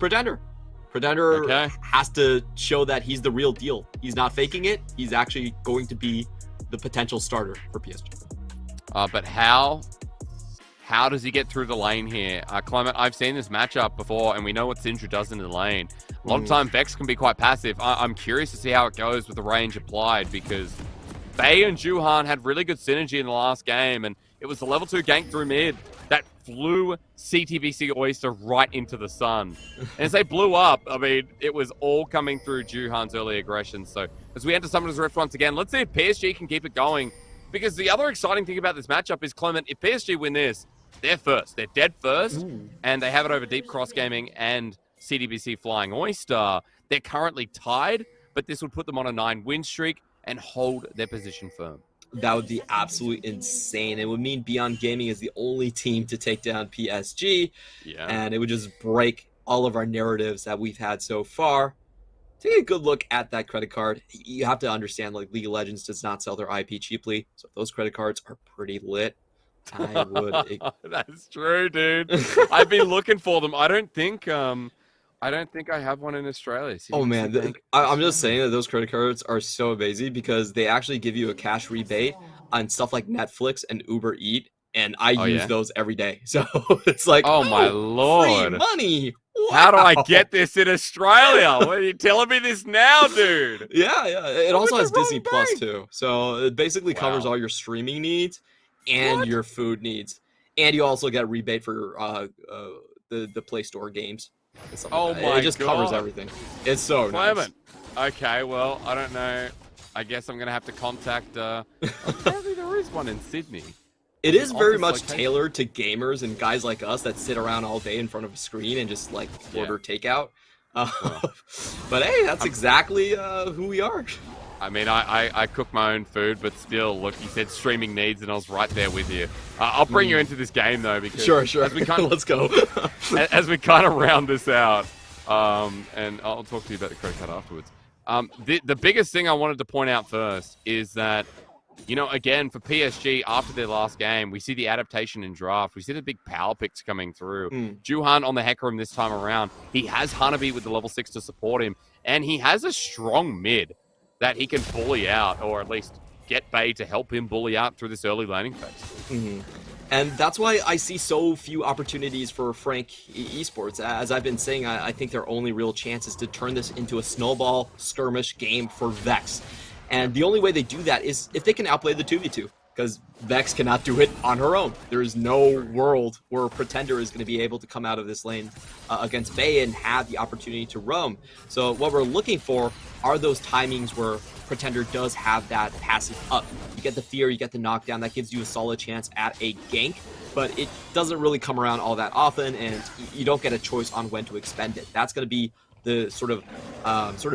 Pretender. Pretender has to show that he's the real deal. He's not faking it. He's actually going to be the potential starter for PSG. But how does he get through the lane here? Clement, I've seen this matchup before, and we know what Syndra does in the lane. A lot of time, Vex can be quite passive. I'm curious to see how it goes with the range applied, because Bei and Juhan had really good synergy in the last game, and it was the level 2 gank through mid that flew CTBC Oyster right into the sun. And as they blew up, I mean, it was all coming through Juhan's early aggression. So as we enter Summoner's Rift once again, let's see if PSG can keep it going. Because the other exciting thing about this matchup is, Clement, if PSG win this, they're first. They're dead first, and they have it over Deep Cross Gaming and CTBC Flying Oyster. They're currently tied, but this would put them on a 9-win streak and hold their position firm. That would be absolutely insane. It would mean Beyond Gaming is the only team to take down PSG, and it would just break all of our narratives that we've had so far. Take a good look at that credit card. You have to understand, like, League of Legends does not sell their IP cheaply, so if those credit cards are pretty lit, I would. That's true, dude. I've been looking for them. I don't think I have one in Australia. Oh man, I'm just saying that those credit cards are so amazing because they actually give you a cash rebate on stuff like Netflix and Uber Eat, and I use those every day. So it's like, oh my lord, free money. Wow. How do I get this in Australia? What are you telling me this now, dude? Yeah. It also has Disney Plus too, so it basically covers all your streaming needs and your food needs, and you also get a rebate for the Play Store games. Oh like my god! It just covers everything. It's so Clement. nice. Okay, well, I don't know. I guess I'm gonna have to contact. Apparently, there is one in Sydney. It is very much tailored to gamers and guys like us that sit around all day in front of a screen and just like order takeout. But hey, that's exactly who we are. I mean, I cook my own food, but still, look, you said streaming needs, and I was right there with you. I'll bring you into this game, though, because... Sure. As we Let's go. as we kind of round this out, and I'll talk to you about the credit card afterwards. The biggest thing I wanted to point out first is that, you know, again, for PSG, after their last game, we see the adaptation in draft. We see the big power picks coming through. Juhan on the Hecarim this time around. He has Hanabi with the level 6 to support him, and he has a strong mid that he can bully out, or at least get Bei to help him bully out through this early laning phase. And that's why I see so few opportunities for Frank Esports. As I've been saying, I think their only real chance is to turn this into a snowball skirmish game for Vex. And the only way they do that is if they can outplay the 2v2, because Vex cannot do it on her own. There is no world where Pretender is going to be able to come out of this lane against Bei and have the opportunity to roam. So what we're looking for are those timings where Pretender does have that passive up. You get the fear, you get the knockdown, that gives you a solid chance at a gank, but it doesn't really come around all that often, and you don't get a choice on when to expend it. That's going to be the sort of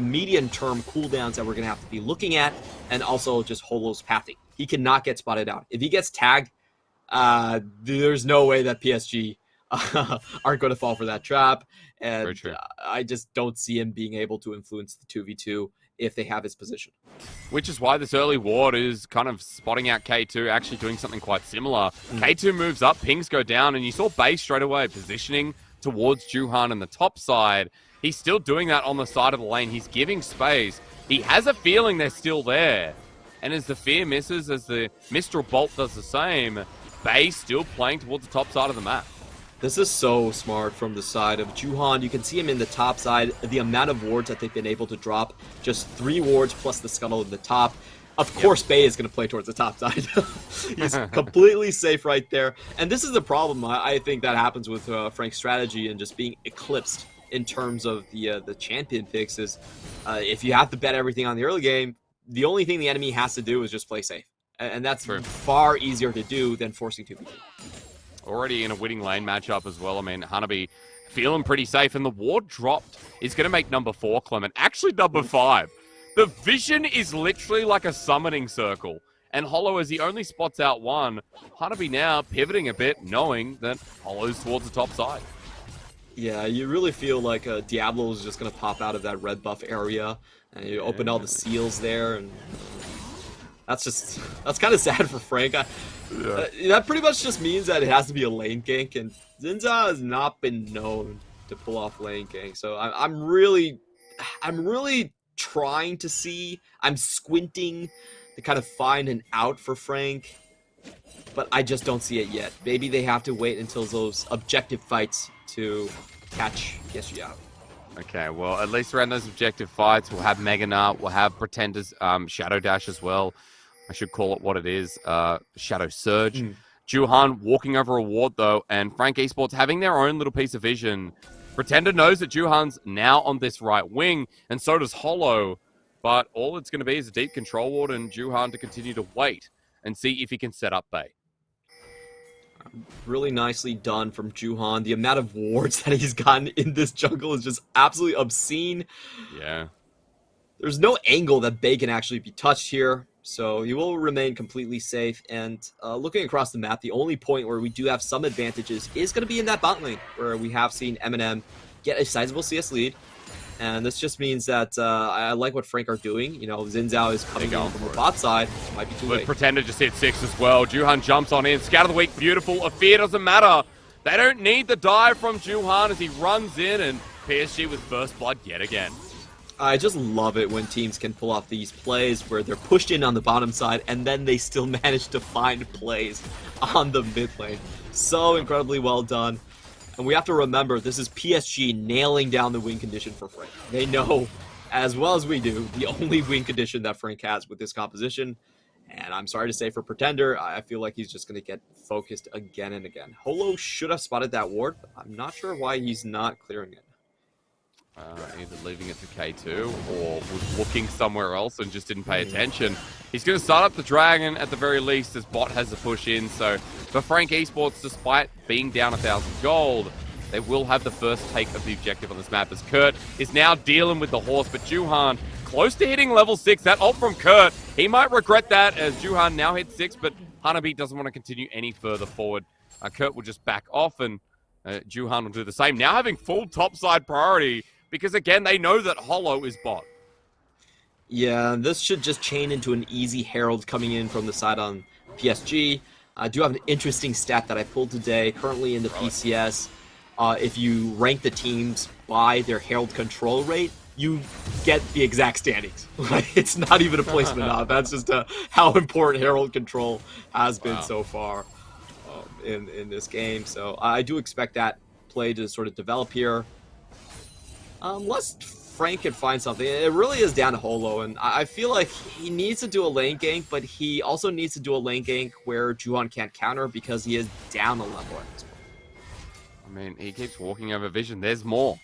medium-term cooldowns that we're going to have to be looking at, and also just Holo's pathing. He cannot get spotted out. If he gets tagged, there's no way that PSG aren't going to fall for that trap, and I just don't see him being able to influence the 2v2 if they have his position. Which is why this early ward is kind of spotting out K2, actually doing something quite similar. K2 moves up, pings go down, and you saw Bei straight away positioning towards Juhan on the top side. He's still doing that on the side of the lane. He's giving space. He has a feeling they're still there. And as the fear misses, as the Mistral Bolt does the same, Bei still playing towards the top side of the map. This is so smart from the side of Juhan. You can see him in the top side. The amount of wards that they've been able to drop, just 3 wards plus the scuttle in the top. Of course, Bei is going to play towards the top side. He's completely safe right there. And this is the problem, I think, that happens with Frank's strategy and just being eclipsed in terms of the champion picks is if you have to bet everything on the early game, the only thing the enemy has to do is just play safe. And that's far easier to do than forcing 2v2. Already in a winning lane matchup as well. I mean, Hanabi feeling pretty safe, and the ward dropped is going to make number 4, Clement. Actually, number 5. The vision is literally like a summoning circle, and Holo, as he only spots out one, Hanabi now pivoting a bit, knowing that Holo's towards the top side. Yeah, you really feel like Diablo is just going to pop out of that red buff area, and you open all the seals there, and that's kind of sad for Frank. That pretty much just means that it has to be a lane gank, and Zinza has not been known to pull off lane gank. So I'm really trying to see. I'm squinting to kind of find an out for Frank, but I just don't see it yet. Maybe they have to wait until those objective fights to catch PSG out. Okay, well, at least around those objective fights, we'll have Mega Nut, we'll have Pretender's Shadow Dash as well. I should call it what it is, Shadow Surge. Juhan walking over a ward, though, and Frank Esports having their own little piece of vision. Pretender knows that Juhan's now on this right wing, and so does Hollow. But all it's going to be is a deep control ward and Juhan to continue to wait and see if he can set up Bay. Really nicely done from Juhan. The amount of wards that he's gotten in this jungle is just absolutely obscene. Yeah. There's no angle that Bay can actually be touched here, so he will remain completely safe. And looking across the map, the only point where we do have some advantages is going to be in that bot lane, where we have seen Eminem get a sizable CS lead. And this just means that I like what Frank are doing. You know, Xin Zhao is coming in from the bot side. Might be too late. Pretender just hit 6 as well. Juhan jumps on in. Scout of the week, beautiful. A fear doesn't matter. They don't need the dive from Juhan as he runs in, and PSG with first blood yet again. I just love it when teams can pull off these plays where they're pushed in on the bottom side and then they still manage to find plays on the mid lane. So incredibly well done. And we have to remember, this is PSG nailing down the win condition for Frank. They know, as well as we do, the only win condition that Frank has with this composition. And I'm sorry to say for Pretender, I feel like he's just going to get focused again and again. Holo should have spotted that ward, but I'm not sure why he's not clearing it. Either leaving it to K2 or was looking somewhere else and just didn't pay attention. He's going to start up the Dragon at the very least as bot has a push in. So for Frank Esports, despite being down 1,000 gold, they will have the first take of the objective on this map as Kurt is now dealing with the horse. But Juhan close to hitting level 6. That ult from Kurt, he might regret that as Juhan now hits 6, but Hanabi doesn't want to continue any further forward. Kurt will just back off and Juhan will do the same. Now having full topside priority, because, again, they know that Hollow is bot. Yeah, this should just chain into an easy Herald coming in from the side on PSG. I do have an interesting stat that I pulled today. Currently in the PCS, if you rank the teams by their Herald control rate, you get the exact standings. It's not even a placement off. That's just how important Herald control has been so far in this game. So I do expect that play to sort of develop here. Unless Frank can find something. It really is down to Holo, and I feel like he needs to do a lane gank, but he also needs to do a lane gank where Juhan can't counter because he is down a level at this point. I mean, he keeps walking over vision. There's more.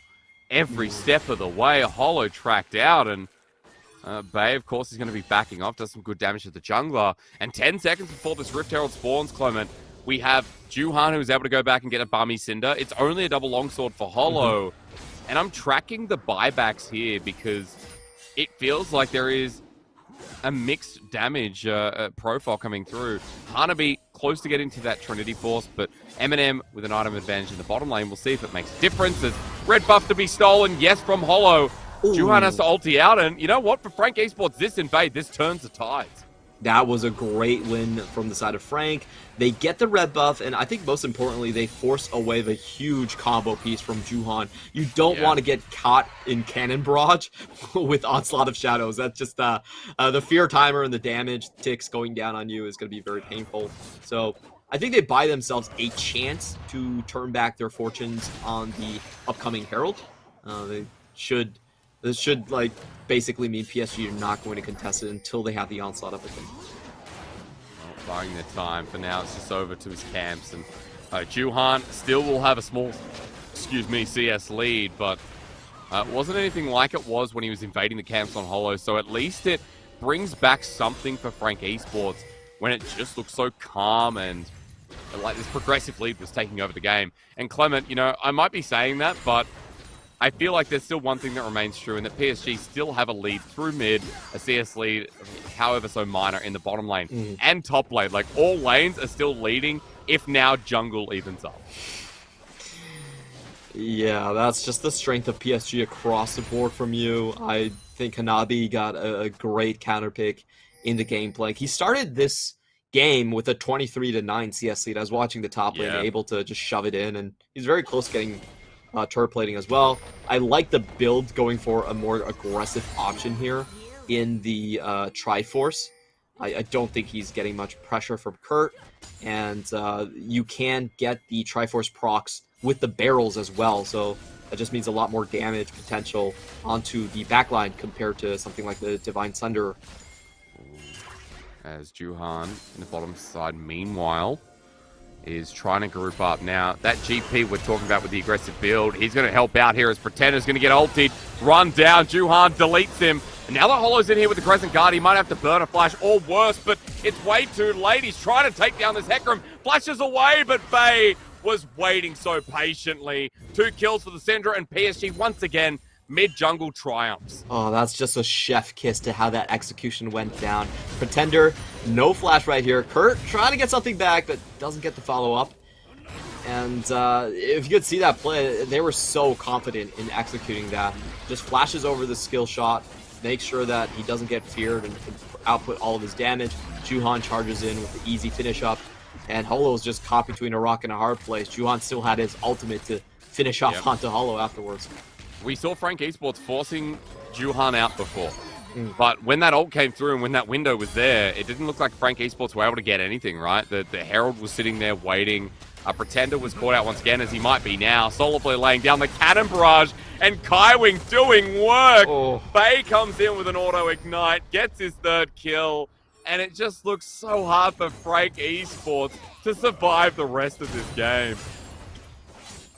Every step of the way, Holo tracked out, and Bay, of course, is going to be backing off, does some good damage to the jungler. And 10 seconds before this Rift Herald spawns, Clement, we have Juhan who's able to go back and get a Bummy Cinder. It's only a double longsword for Holo. And I'm tracking the buybacks here because it feels like there is a mixed damage profile coming through. Hanabi close to getting to that Trinity Force, but Eminem with an item advantage in the bottom lane. We'll see if it makes a difference. There's red buff to be stolen, yes, from Hollow. Juhan has to ulti out, and you know what? For Frank Esports, this invade, this turns the tides. That was a great win from the side of Frank. They get the red buff, and I think most importantly, they force away the huge combo piece from Juhan. You don't want to get caught in cannon barrage with Onslaught of Shadows. That's just the fear timer and the damage ticks going down on you is going to be very painful. So I think they buy themselves a chance to turn back their fortunes on the upcoming Herald. This should like basically mean PSG are not going to contest it until they have the onslaught up again. Well, buying their time. For now, it's just over to his camps. And Juhan still will have a small, CS lead, but it wasn't anything like it was when he was invading the camps on Hollow. So at least it brings back something for Frank Esports when it just looks so calm and like this progressive lead was taking over the game. And Clement, you know, I might be saying that, but I feel like there's still one thing that remains true, and that PSG still have a lead through mid, a CS lead, however so minor, in the bottom lane and top lane. Like, all lanes are still leading, if now jungle evens up. Yeah, that's just the strength of PSG across the board from you. I think Hanabi got a great counter pick in the gameplay. He started this game with a 23-9 CS lead. I was watching the top lane, able to just shove it in, and he's very close getting turret plating as well. I like the build going for a more aggressive option here in the Triforce. I don't think he's getting much pressure from Kurt, and you can get the Triforce procs with the barrels as well, so that just means a lot more damage potential onto the backline compared to something like the Divine Thunder. As Juhan in the bottom side, meanwhile, is trying to group up. Now, that GP we're talking about with the aggressive build, he's going to help out here as Pretender's going to get ulted, run down, Juhan deletes him. And now that Hollow's in here with the Crescent Guard, he might have to burn a flash or worse, but it's way too late. He's trying to take down this Hecarim, flashes away, but Bay was waiting so patiently. 2 kills for the Syndra, and PSG once again mid-jungle triumphs. Oh, that's just a chef kiss to how that execution went down. Pretender, no flash right here. Kurt trying to get something back, but doesn't get the follow-up. And if you could see that play, they were so confident in executing that. Just flashes over the skill shot, makes sure that he doesn't get feared and can output all of his damage. Juhan charges in with the easy finish up, and Holo's just caught between a rock and a hard place. Juhan still had his ultimate to finish off onto Holo afterwards. We saw Frank Esports forcing Juhan out before. But when that ult came through and when that window was there, it didn't look like Frank Esports were able to get anything, right? The Herald was sitting there waiting. Pretender was caught out once again, as he might be now. Solarflare laying down the cannon barrage, and Kaiwing doing work. Bay comes in with an auto-ignite, gets his 3rd kill, and it just looks so hard for Frank Esports to survive the rest of this game.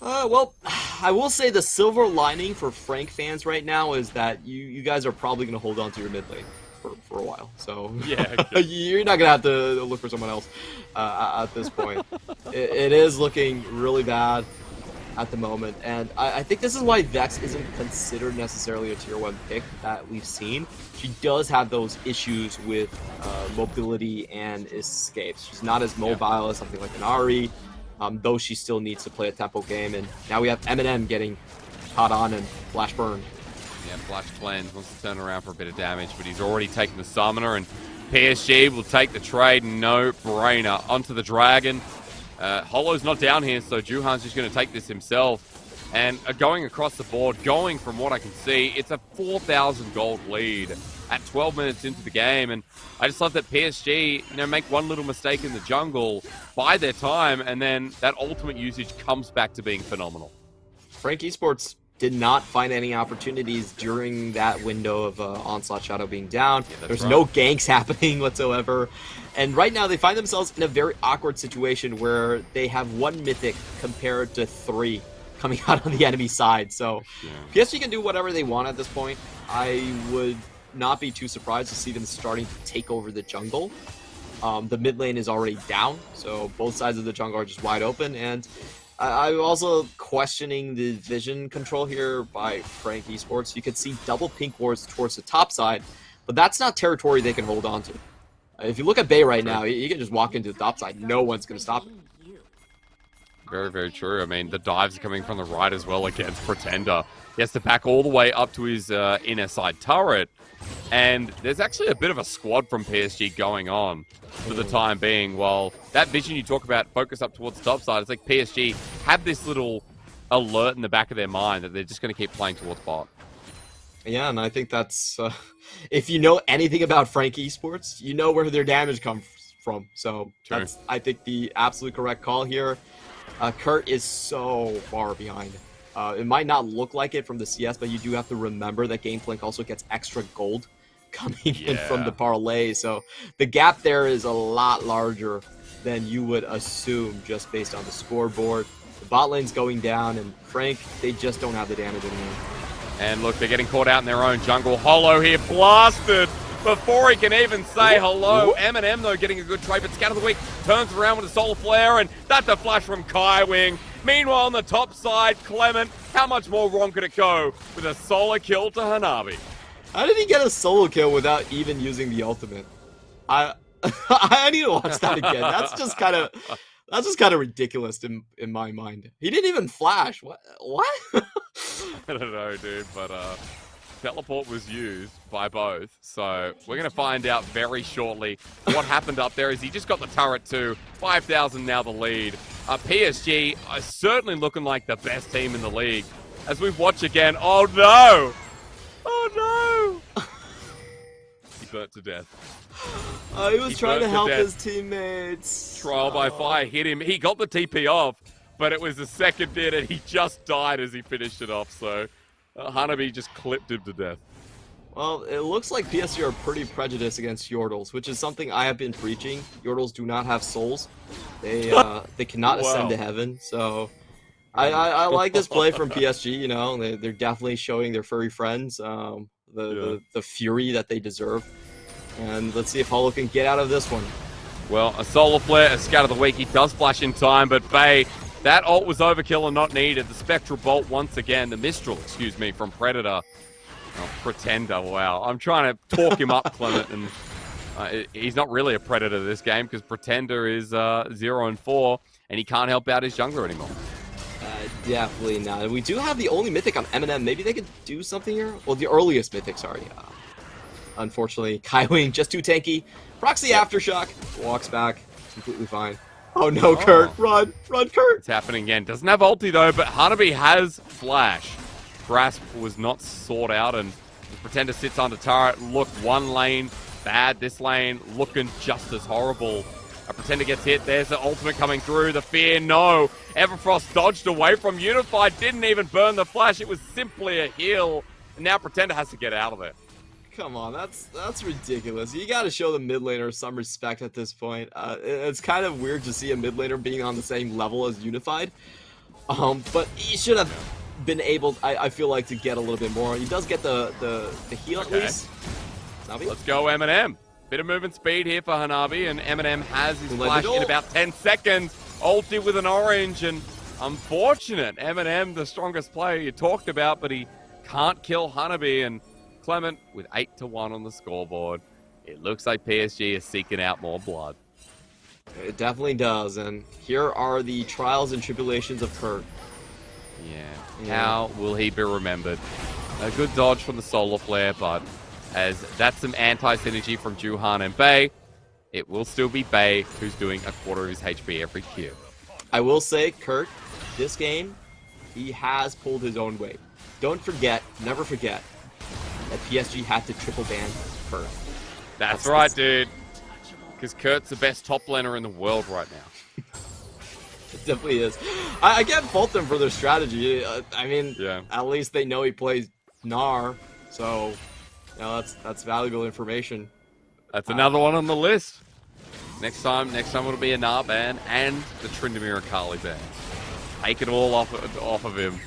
Well, I will say the silver lining for Frank fans right now is that you guys are probably going to hold on to your mid lane for a while. So yeah, you're not going to have to look for someone else at this point. It is looking really bad at the moment, and I think this is why Vex isn't considered necessarily a tier 1 pick that we've seen. She does have those issues with mobility and escapes. She's not as mobile as something like an Ahri. Though she still needs to play a tempo game, and now we have Eminem getting caught on and flash burn. Yeah, flash cleanse, wants to turn around for a bit of damage, but he's already taken the summoner, and PSG will take the trade, no brainer. Onto the dragon. Hollow's not down here, so Juhan's just going to take this himself. And going across the board, going from what I can see, it's a 4,000 gold lead at 12 minutes into the game, and I just love that PSG, make one little mistake in the jungle, buy their time, and then that ultimate usage comes back to being phenomenal. Frank Esports did not find any opportunities during that window of Onslaught Shadow being down. There's no ganks happening whatsoever, and right now they find themselves in a very awkward situation where they have 1 mythic compared to 3 coming out on the enemy side. So PSG can do whatever they want at this point. I would not be too surprised to see them starting to take over the jungle. The mid lane is already down, so both sides of the jungle are just wide open, and I'm also questioning the vision control here by Frank Esports. You could see double pink wards towards the top side, but that's not territory they can hold on to. If you look at Bay right now, he can just walk into the top side. No one's going to stop him. Very, very true. I mean, the dives are coming from the right as well against Pretender. He has to back all the way up to his inner side turret. And there's actually a bit of a squad from PSG going on for the time being. While that vision you talk about, focus up towards the top side, it's like PSG have this little alert in the back of their mind that they're just going to keep playing towards bot. Yeah, and I think that's... if you know anything about Frank Esports, you know where their damage comes from. So that's, I think, the absolute correct call here. Kurt is so far behind. It might not look like it from the CS, but you do have to remember that Gameflink also gets extra gold coming in from the parlay. So the gap there is a lot larger than you would assume just based on the scoreboard. The bot lane's going down, and Frank, they just don't have the damage anymore. And look, they're getting caught out in their own jungle. Hollow here, blasted before he can even say hello. Eminem, though, getting a good trade, but Scout of the Week turns around with a solar flare, and that's a flash from Kaiwing. Meanwhile, on the top side, Clement, how much more wrong could it go with a solar kill to Hanabi? How did he get a solo kill without even using the ultimate? I need to watch that again. That's just kind of ridiculous in my mind. He didn't even flash. What? I don't know, dude, but teleport was used by both, so we're going to find out very shortly what happened up there. Is he just got the turret too? 5,000 now the lead. PSG are certainly looking like the best team in the league. As we watch again, oh no! Oh no! He burnt to death. He was trying to help his teammates. Trial by fire hit him. He got the TP off, but it was the second hit and he just died as he finished it off. So Hanabi just clipped him to death. Well, it looks like PSG are pretty prejudiced against Yordles, which is something I have been preaching. Yordles do not have souls. They cannot ascend to heaven. So I like this play from PSG. You know, they're definitely showing their furry friends the fury that they deserve. And let's see if Holo can get out of this one. Well, a solar flare, a scout of the week. He does flash in time, but Bay, that ult was overkill and not needed. The Spectral Bolt once again, the Mistral, excuse me, from Predator. Oh, Pretender, wow. I'm trying to talk him up, Clement, and he's not really a Predator this game because Pretender is 0-4, and he can't help out his jungler anymore. Definitely not. We do have the only Mythic on M&M. Maybe they could do something here? Well, the earliest Mythic, sorry. Unfortunately, Kaiwing just too tanky. Proxy Aftershock walks back. Completely fine. Oh no, Kurt. Run. Run, Kurt. It's happening again. Doesn't have ulti though, but Hanabi has Flash. Grasp was not sought out, and the Pretender sits under turret. Look, one lane bad. This lane looking just as horrible. A Pretender gets hit. There's the ultimate coming through. The fear, no. Everfrost dodged away from Unified. Didn't even burn the flash. It was simply a heal. And now Pretender has to get out of it. Come on, that's ridiculous. You gotta show the mid laner some respect at this point. It's kind of weird to see a mid laner being on the same level as Unified. But he should have been able, I feel like, to get a little bit more. He does get the heal at least. Navi? Let's go Eminem. Bit of movement speed here for Hanabi, and Eminem has his flash in about 10 seconds. Ulti with an orange, and unfortunate. Eminem, the strongest player you talked about, but he can't kill Hanabi, and Clement with 8-1 on the scoreboard. It looks like PSG is seeking out more blood. It definitely does, and here are the trials and tribulations of Kurt. Yeah. How will he be remembered? A good dodge from the solar flare, but as that's some anti-synergy from Juhan and Bay, it will still be Bay who's doing a quarter of his HP every Q. I will say, Kurt, this game, he has pulled his own weight. Don't forget, never forget, that PSG had to triple ban Kurt. That's right, dude. Because Kurt's the best top laner in the world right now. It definitely is. I can't fault them for their strategy. I mean, at least they know he plays Gnar, so you know, that's valuable information. That's another one on the list. Next time it'll be a Gnar ban and the Tryndamere Akali ban. Take it all off of him.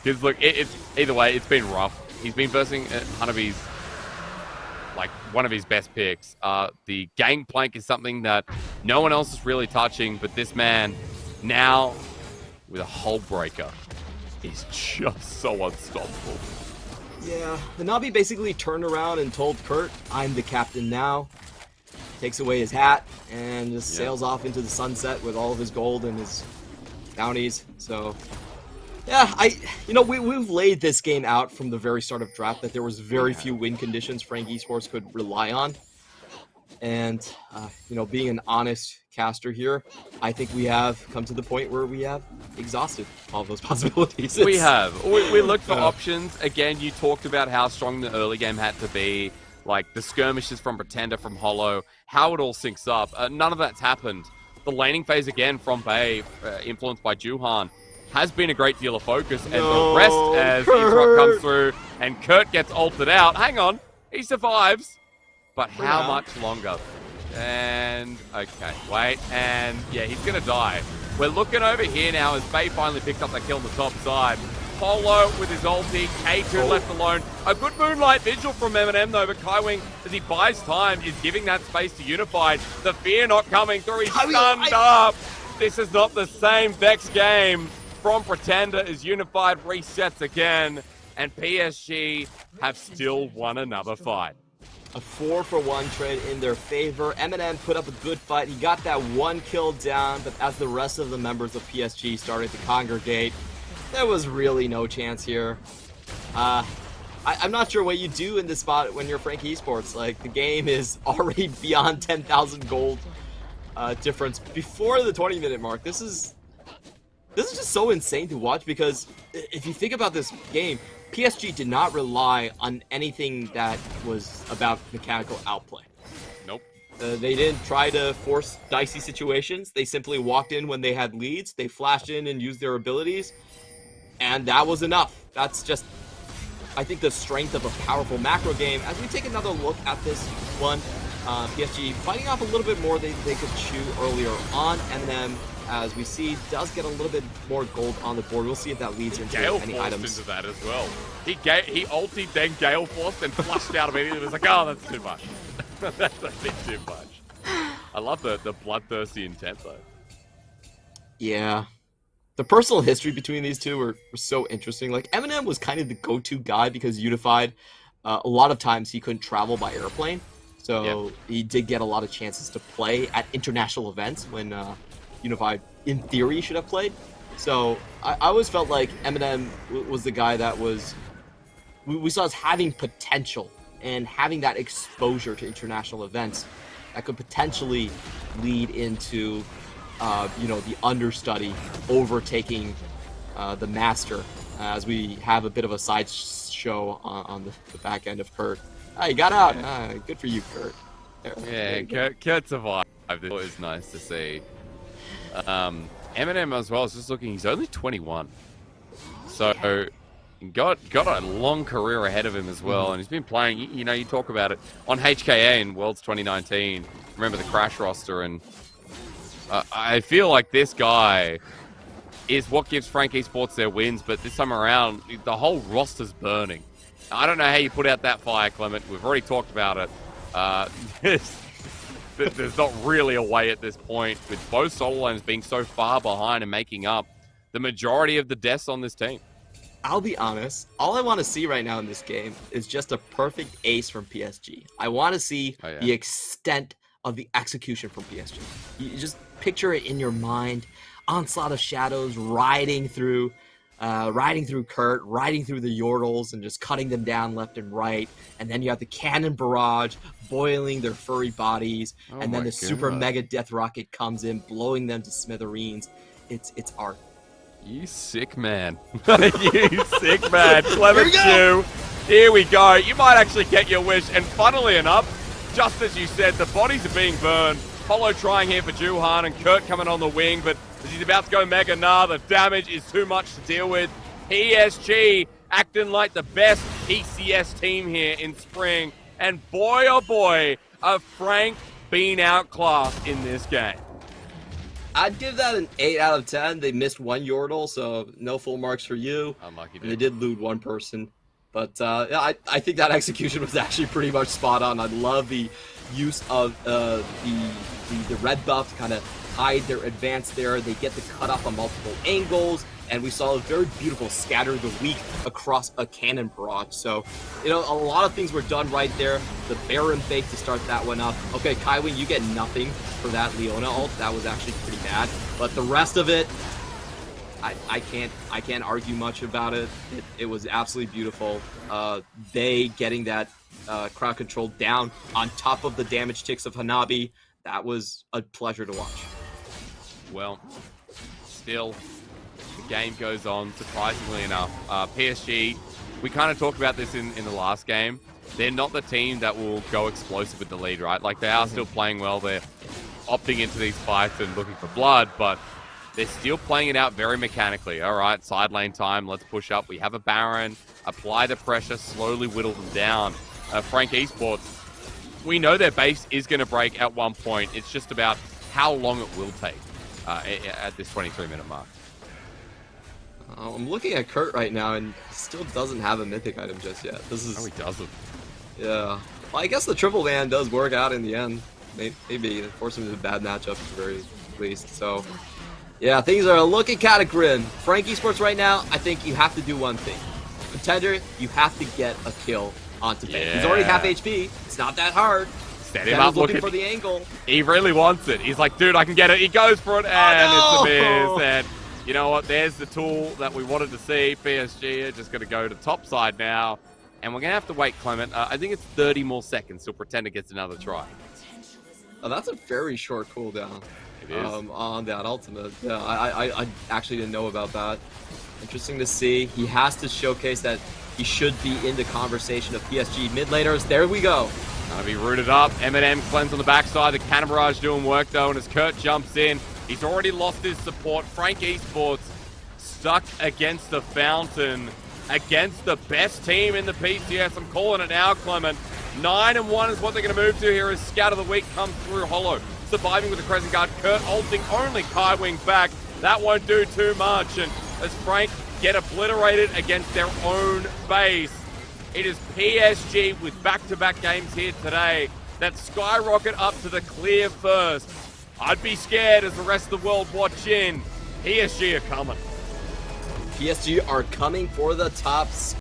Because look, it's either way, it's been rough. He's been versing Hanabi's like one of his best picks. The gangplank is something that no one else is really touching, but this man now with a hull breaker is just so unstoppable. Yeah, the Navi basically turned around and told Kurt, "I'm the captain now." Takes away his hat and just sails off into the sunset with all of his gold and his bounties. So yeah, we've laid this game out from the very start of draft that there was very few win conditions Frank Esports could rely on. And, being an honest caster here, I think we have come to the point where we have exhausted all those possibilities. We have. We looked for options. Again, you talked about how strong the early game had to be, like the skirmishes from Pretender, from Hollow, how it all syncs up. None of that's happened. The laning phase again from Bay, influenced by Juhan, has been a great deal of focus, and the rest as Interrupt comes through, and Kurt gets ulted out. Hang on, he survives, but how much longer? And, okay, wait, and yeah, he's gonna die. We're looking over here now as Bay finally picks up that kill on the top side. Polo with his ulti, K2 left alone. A good Moonlight Vigil from Eminem though, but Kaiwing, as he buys time, is giving that space to Unified. The fear not coming through, he's stunned up. This is not the same Vex game from Pretender as Unified resets again, and PSG have still won another fight. A 4-for-1 trade in their favor. Eminem put up a good fight. He got that one kill down, but as the rest of the members of PSG started to congregate, there was really no chance here. I'm not sure what you do in this spot when you're Frank Esports. Like, the game is already beyond 10,000 gold. difference before the 20-minute mark. This is just so insane to watch, because if you think about this game, PSG did not rely on anything that was about mechanical outplay. Nope. They didn't try to force dicey situations. They simply walked in when they had leads. They flashed in and used their abilities, and that was enough. That's just, I think, the strength of a powerful macro game. As we take another look at this one, PSG fighting off a little bit more they could chew earlier on, and then, as we see, does get a little bit more gold on the board. We'll see if that leads into any items. Into that as well. He ultied, then Gale forced, and flushed out immediately. It was like, oh, that's too much. That's a bit too much. I love the bloodthirsty intent, though. Yeah. The personal history between these two were so interesting. Like, Eminem was kind of the go-to guy because Unified, a lot of times he couldn't travel by airplane. So he did get a lot of chances to play at international events when Unified, in theory, should have played. So I always felt like Eminem was the guy that was... We saw as having potential and having that exposure to international events that could potentially lead into, the understudy overtaking the master, as we have a bit of a sideshow on the back end of Kurt. You got out. Good for you, Kurt. Kurt survived. It was nice to see. Eminem as well is just looking. He's only 21, so got a long career ahead of him as well. And he's been playing. You talk about it on HKA in Worlds 2019. Remember the Crash roster, and I feel like this guy is what gives Frank Esports their wins. But this time around, the whole roster's burning. I don't know how you put out that fire, Clement. We've already talked about it. There's not really a way at this point, with both solo lanes being so far behind and making up the majority of the deaths on this team. I'll be honest, all I want to see right now in this game is just a perfect ace from PSG. I want to see the extent of the execution from PSG. You just picture it in your mind. Onslaught of Shadows riding through Kurt, riding through the Yordles and just cutting them down left and right. And then you have the cannon barrage boiling their furry bodies. And then the super mega death rocket comes in, blowing them to smithereens. It's art. You sick man. You sick man. Clement Chew. Here we go. You might actually get your wish. And funnily enough, just as you said, the bodies are being burned. Polo trying here for Juhan, and Kurt coming on the wing, but as he's about to go mega, the damage is too much to deal with. PSG acting like the best PCS team here in spring, and boy oh boy, are Frank being outclassed in this game. I'd give that an 8 out of 10. They missed one Yordle, so no full marks for you. Unlucky. And they did loot one person. But I think that execution was actually pretty much spot on. I love the use of the red buff to kind of hide their advance there. They get the cut off on multiple angles, and we saw a very beautiful scatter the weak across a cannon barrage. So, a lot of things were done right there. The Baron fake to start that one up. Okay, Kaiwing, you get nothing for that Leona ult. That was actually pretty bad. But the rest of it, I can't argue much about it. It was absolutely beautiful. They getting that crowd control down on top of the damage ticks of Hanabi, that was a pleasure to watch. Well, still, the game goes on, surprisingly enough. PSG, we kind of talked about this in the last game. They're not the team that will go explosive with the lead, right? Like, they are still playing well. They're opting into these fights and looking for blood, but they're still playing it out very mechanically. All right, side lane time, let's push up. We have a Baron, apply the pressure, slowly whittle them down. Frank Esports, we know their base is going to break at one point. It's just about how long it will take at this 23-minute mark. I'm looking at Kurt right now, and he still doesn't have a mythic item just yet. No, he doesn't. Yeah. Well, I guess the triple ban does work out in the end. Maybe force him to a bad matchup at the very least. So, yeah, things are looking kind of grim. Frank Esports right now, I think you have to do one thing. Contender, you have to get a kill onto base. Yeah. He's already half HP. It's not that hard. Set him up, looking for the angle. He really wants it. He's like, dude, I can get it. He goes for it, and it's a miss. And you know what? There's the tool that we wanted to see. PSG are just going to go to top side now. And we're going to have to wait, Clement. I think it's 30 more seconds till Pretender gets another try. Oh, that's a very short cooldown. It is. On that ultimate. Yeah, I actually didn't know about that. Interesting to see. He has to showcase that he should be in the conversation of PSG mid laners. There we go. Gonna be rooted up. Eminem cleanse on the backside. The Cannon Barrage doing work though, and as Kurt jumps in, he's already lost his support. Frank Esports stuck against the fountain, against the best team in the PCS. I'm calling it now, Clement. 9-1 is what they're going to move to here as Scout of the Week comes through Hollow. Surviving with the Crescent Guard. Kurt ulting only Kai Wing back. That won't do too much. And as Frank get obliterated against their own base, it is PSG with back-to-back games here today that skyrocket up to the clear first. I'd be scared as the rest of the world watch in. PSG are coming. PSG are coming for the top spot.